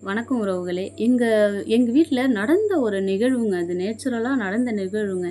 வணக்கம் உறவுகளே. எங்க வீட்ல நடந்த ஒரு நிகழ்வுங்க. அது நேச்சுரலா நடந்த நிகழ்வுங்க.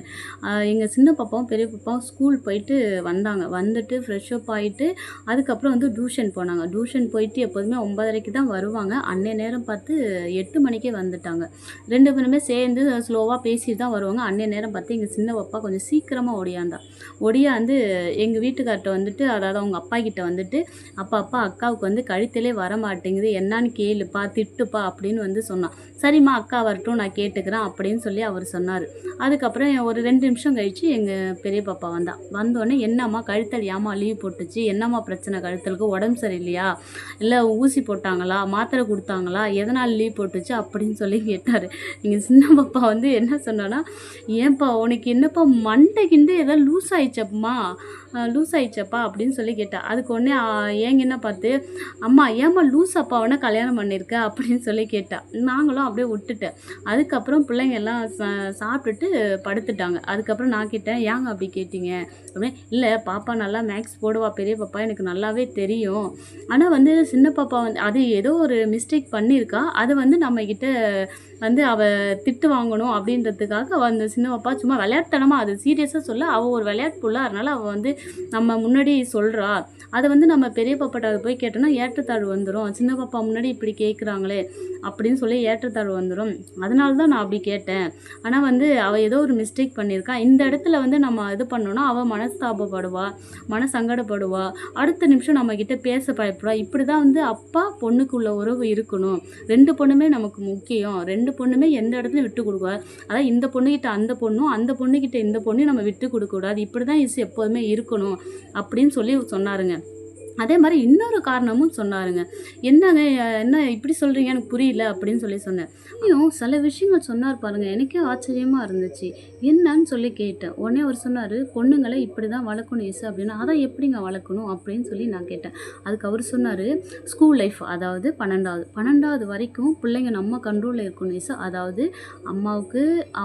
எங்க சின்ன பாப்பாவும், பெரிய பாப்பாவும் ஸ்கூல் போயிட்டு வந்தாங்க. வந்துட்டு ஃப்ரெஷ் அப் ஆயிட்டு, அதுக்கப்புறம் வந்து டியூஷன் போனாங்க. டியூஷன் போயிட்டு எப்போதுமே 9:30க்கு தான் வருவாங்க. அன்னைய நேரம் பார்த்து 8 மணிக்கே வந்துட்டாங்க. 2 பேருமே சேர்ந்து ஸ்லோவா பேசிட்டு தான் வருவாங்க. அன்னைய நேரம் பார்த்து எங்க சின்ன பாப்பா கொஞ்சம் சீக்கிரமா ஓடியாந்தா. ஓடியாந்து எங்க வீட்டுக்கார்ட்ட வந்துட்டு, அதாவது அவங்க அப்பா கிட்ட வந்துட்டு, "அப்பா அக்காவுக்கு வந்து கழித்தலே வரமாட்டேங்குது. என்னான்னு கேளுப்பா, திட்டுப்பா" அப்படின்னு வந்து சொன்னான். "சரிம்மா, அக்கா வரட்டும், நான் கேட்டுக்கிறேன்" அப்படின்னு சொல்லி அவர் சொன்னார். அதுக்கப்புறம் ஒரு 2 நிமிஷம் கழிச்சு எங்கள் பெரிய பாப்பா வந்தா. வந்தோடனே, "என்னம்மா கழுத்தல் ஏம்மா லீவ் போட்டுச்சு? என்னம்மா பிரச்சனை கழுத்தலுக்கு? உடம்பு சரியில்லையா? இல்லை ஊசி போட்டாங்களா? மாத்திரை கொடுத்தாங்களா? எதனால் லீவ் போட்டுச்சு?" அப்படின்னு சொல்லி கேட்டார். எங்கள் சின்ன பாப்பா வந்து என்ன சொன்னான்னா, "ஏன்பா உனக்கு என்னப்பா மண்டை கிண்டை ஏதாவது லூஸ் ஆயிடுச்சப்பா" அப்படின்னு சொல்லி கேட்டா. அதுக்கு உடனே ஏங்க என்ன பார்த்து, "அம்மா ஏம்மா லூஸ் அப்பாவனை கல்யாணம் பண்ணியிருக்க?" அப்படின்னு சொல்லி கேட்டா. நாங்களும் அப்படியே விட்டுட்டேன். அதுக்கப்புறம் பிள்ளைங்க எல்லாம் சாப்பிட்டுட்டு படுத்துட்டாங்க. அதுக்கப்புறம் நான் கேட்டேன், "ஏங்க அப்படி கேட்டீங்க?" அப்படின்னு. "இல்லை, பாப்பா நல்லா மேக்ஸ் போடுவா பெரிய பாப்பா, எனக்கு நல்லாவே தெரியும். ஆனால் வந்து சின்ன பாப்பா வந்து அது ஏதோ ஒரு மிஸ்டேக் பண்ணியிருக்கா. அதை வந்து நம்மக்கிட்ட வந்து அவ திட்டு வாங்கணும் அப்படின்றதுக்காக அந்த சின்ன பாப்பா சும்மா விளையாட்டுத்தனமாக, அது சீரியஸாக சொல்ல, அவள் ஒரு விளையாட்டு புள்ள, அதனால் அவள் வந்து நம்ம முன்னாடி சொல்கிறா. அதை வந்து நம்ம பெரிய பாப்பாட்ட அதை போய் கேட்டோன்னா ஏற்றத்தாழ்வு வந்துடும். சின்ன பாப்பா முன்னாடி இப்படி கேட்குறாங்களே அப்படின்னு சொல்லி ஏற்றத்தாழ்வு வந்துடும். அதனால தான் நான் அப்படி கேட்டேன். ஆனால் வந்து அவள் ஏதோ ஒரு மிஸ்டேக் பண்ணியிருக்கா. இந்த இடத்துல வந்து நம்ம இது பண்ணோன்னா அவள் மனஸ்தாபப்படுவா, சங்கடப்படுவா. அடுத்த நிமிஷம் நம்மக்கிட்ட பேச பயப்படுவா. இப்படி தான் வந்து அப்பா பொண்ணுக்குள்ள உறவு இருக்கணும். 2 பொண்ணுமே நமக்கு முக்கியம். 2 பொண்ணுமே எந்த இடத்துலையும் விட்டு கொடுக்கூடாது. அதாவது இந்த பொண்ணுக்கிட்ட அந்த பொண்ணும், அந்த பொண்ணுக்கிட்ட இந்த பொண்ணையும் நம்ம விட்டு கொடுக்கக்கூடாது. இப்படி தான் எப்போதுமே இருக்கணும் அப்படின்னு சொல்லி சொன்னாருங்க. அதே மாதிரி இன்னொரு காரணமும் சொன்னாருங்க. "என்னங்க, என்ன இப்படி சொல்கிறீங்க, எனக்கு புரியல" அப்படின்னு சொல்லி சொன்னேன். இன்னும் சில விஷயங்கள் சொன்னார் பாருங்க, எனக்கே ஆச்சரியமாக இருந்துச்சு. என்னன்னு சொல்லி கேட்டேன். உடனே அவர் சொன்னார், "பொண்ணுங்களை இப்படி தான் வளர்க்கணும் இசு" அப்படின்னா. "அதான் எப்படிங்க வளர்க்கணும்?" அப்படின்னு சொல்லி நான் கேட்டேன். அதுக்கு அவர் சொன்னார், "ஸ்கூல் லைஃப், அதாவது 12வது வரைக்கும் பிள்ளைங்க நம்ம கண்ட்ரோலில் இருக்கணும் இசு. அதாவது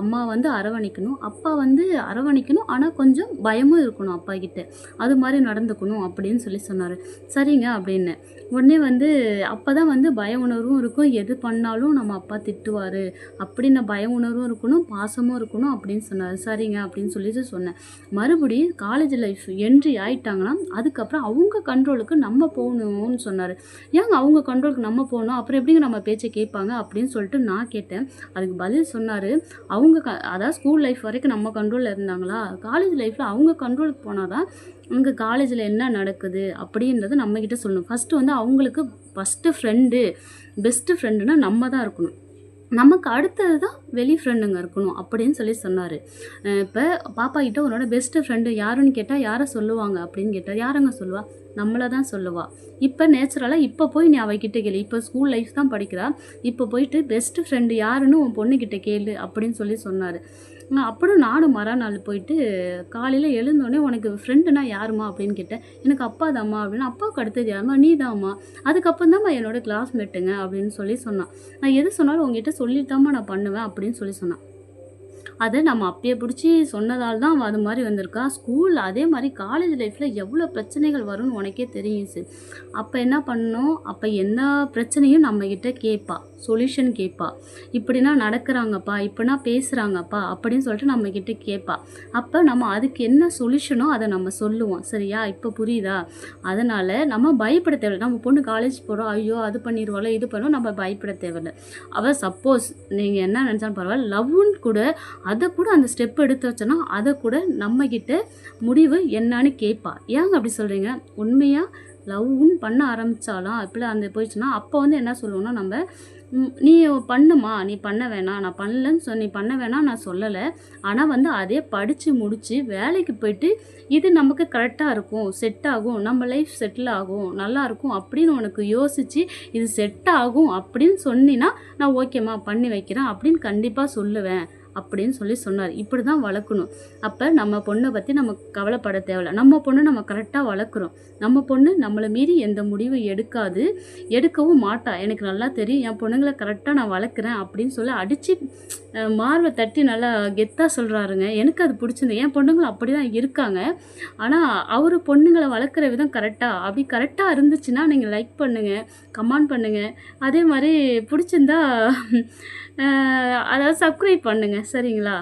அம்மா வந்து அரவணைக்கணும், அப்பா வந்து அரவணைக்கணும், ஆனால் கொஞ்சம் பயமும் இருக்கணும் அப்பா கிட்ட. அது மாதிரி நடந்துக்கணும்" அப்படின்னு சொல்லி சொன்னார். சரிங்க அப்படின்னேன். உடனே வந்து அப்போ தான் வந்து பய உணர்வும் இருக்கும், எது பண்ணாலும் நம்ம அப்பா திட்டுவார் அப்படின்னு பய உணர்வும் இருக்கணும், பாசமும் இருக்கணும் அப்படின்னு சொன்னார். சரிங்க அப்படின்னு சொல்லிட்டு சொன்னேன். மறுபடியும் காலேஜ் லைஃப் என்ட்ரி ஆயிட்டாங்கன்னா அதுக்கப்புறம் அவங்க கண்ட்ரோலுக்கு நம்ம போகணும்னு சொன்னார். ஏங்க அவங்க கண்ட்ரோலுக்கு நம்ம போகணும், அப்புறம் எப்படிங்க நம்ம பேச்சை கேட்பாங்க அப்படின்னு சொல்லிட்டு நான் கேட்டேன். அதுக்கு பதில் சொன்னார், அதாவது ஸ்கூல் லைஃப் வரைக்கும் நம்ம கண்ட்ரோலில் இருந்தாங்களா, காலேஜ் லைஃப்பில் அவங்க கண்ட்ரோலுக்கு போனால் தான் அங்கே காலேஜில் என்ன நடக்குது அப்படின்றத நம்மக்கிட்ட சொல்லணும். ஃபஸ்ட்டு வந்து அவங்களுக்கு பெஸ்ட்டு ஃப்ரெண்டுனா நம்ம தான் இருக்கணும். நமக்கு அடுத்தது தான் வெளி ஃப்ரெண்டுங்க இருக்கணும் அப்படின்னு சொல்லி சொன்னார். இப்போ பாப்பா கிட்ட "உன்னோட பெஸ்ட்டு ஃப்ரெண்டு யாருன்னு கேட்டால் யாரை சொல்லுவாங்க?" அப்படின்னு கேட்டால், "யாருங்க சொல்லுவா? நம்மளை தான் சொல்லுவா. இப்போ நேச்சுரலாக இப்போ போய் நீ அவகிட்ட கேளு. இப்போ ஸ்கூல் லைஃப் தான் படிக்கிறா. இப்போ போயிட்டு பெஸ்ட்டு ஃப்ரெண்டு யாருன்னு உன் பொண்ணுக்கிட்ட கேளு" அப்படின்னு சொல்லி சொன்னார். அப்புறம் நானும் மறுநாள் போயிட்டு காலையில் எழுந்தோடனே, "உனக்கு ஃப்ரெண்டுனா யாரும்மா?" அப்படின்னு கேட்டேன். "எனக்கு அப்பா தாம்மா" அப்படின்னு. "அப்பாவுக்கு அடுத்தது யாரும்மா?" "நீ தாம்மா." "அதுக்கப்புறம் தான்மா என்னோட கிளாஸ்மேட்டுங்க" அப்படின்னு சொல்லி சொன்னான். "நான் எது சொன்னாலும் உங்ககிட்ட சொல்லித்தாம்மா நான் பண்ணுவேன்" அப்படின்னு சொல்லி சொன்னான். அதை நம்ம அப்பயே பிடிச்சி சொன்னதால் தான் அவள் அது மாதிரி வந்திருக்கா. ஸ்கூல் அதே மாதிரி காலேஜ் லைஃப்பில் எவ்வளோ பிரச்சனைகள் வரும்னு உனக்கே தெரியும் சார். அப்போ என்ன பண்ணணும், அப்போ என்ன பிரச்சனையும் நம்மக்கிட்ட கேட்பா, சொல்யூஷன் கேட்பா. "இப்படின்னா நடக்கிறாங்கப்பா, இப்படின்னா பேசுகிறாங்கப்பா" அப்படின்னு சொல்லிட்டு நம்மக்கிட்ட கேட்பா. அப்போ நம்ம அதுக்கு என்ன சொல்யூஷனோ அதை நம்ம சொல்லுவோம். சரியா? இப்போ புரியுதா? அதனால் நம்ம பயப்பட தேவையில்லை. நம்ம பொண்ணு காலேஜ் போகிறோம், ஐயோ அது பண்ணிடுவாளோ இது பண்ணுவோம், நம்ம பயப்பட தேவையில்லை. அவள் சப்போஸ் நீங்கள் என்ன நினச்சாலும் பரவாயில்ல, லவ்வுன்னு கூட அதை கூட அந்த ஸ்டெப் எடுத்து வச்சோன்னா அதை கூட நம்மக்கிட்ட முடிவு என்னான்னு கேட்பா. "ஏங்க அப்படி சொல்கிறீங்க?" உண்மையாக லவ்வுன்னு பண்ண ஆரம்பித்தாலாம் இப்படிலாம் அந்த போயிடுச்சுன்னா அப்போ வந்து என்ன சொல்லுவோம்னா நம்ம, "நீ பண்ணுமா, நீ பண்ண வேணாம், நான் பண்ணலன்னு நீ பண்ண வேணாம் நான் சொல்லலை. ஆனால் வந்து அதே படித்து முடித்து வேலைக்கு போயிட்டு இது நமக்கு கரெக்டாக இருக்கும், செட் ஆகும், நம்ம லைஃப் செட்டில் ஆகும், நல்லாயிருக்கும் அப்படின்னு உனக்கு யோசித்து இது செட் ஆகும் அப்படின்னு சொன்னினா நான் ஓகேம்மா பண்ணி வைக்கிறேன்" அப்படின்னு கண்டிப்பாக சொல்லுவேன் அப்படின்னு சொன்னார். இப்படி தான் வளர்க்கணும். அப்போ நம்ம பொண்ணை பற்றி நம்ம கவலைப்பட தேவையில்ல. நம்ம பொண்ணு நம்ம கரெக்டாக வளர்க்குறோம். நம்ம பொண்ணு நம்மளை மீறி எந்த முடிவும் எடுக்காது, எடுக்கவும் மாட்டா. எனக்கு நல்லா தெரியும், என் பொண்ணுங்களை கரெக்டாக நான் வளர்க்குறேன் அப்படின்னு சொல்லி அடித்து மார்பை தட்டி நல்லா கெத்தாக சொல்கிறாருங்க. எனக்கு அது பிடிச்சிருந்து. என் பொண்ணுங்களும் அப்படி தான் இருக்காங்க. ஆனால் அவர் பொண்ணுங்களை வளர்க்குற விதம் அப்படி கரெக்டாக இருந்துச்சுன்னா நீங்கள் லைக் பண்ணுங்கள், கமெண்ட் பண்ணுங்கள். அதே மாதிரி பிடிச்சிருந்தா அதாவது சப்ஸ்கிரைப் பண்ணுங்கள். சரிங்களா?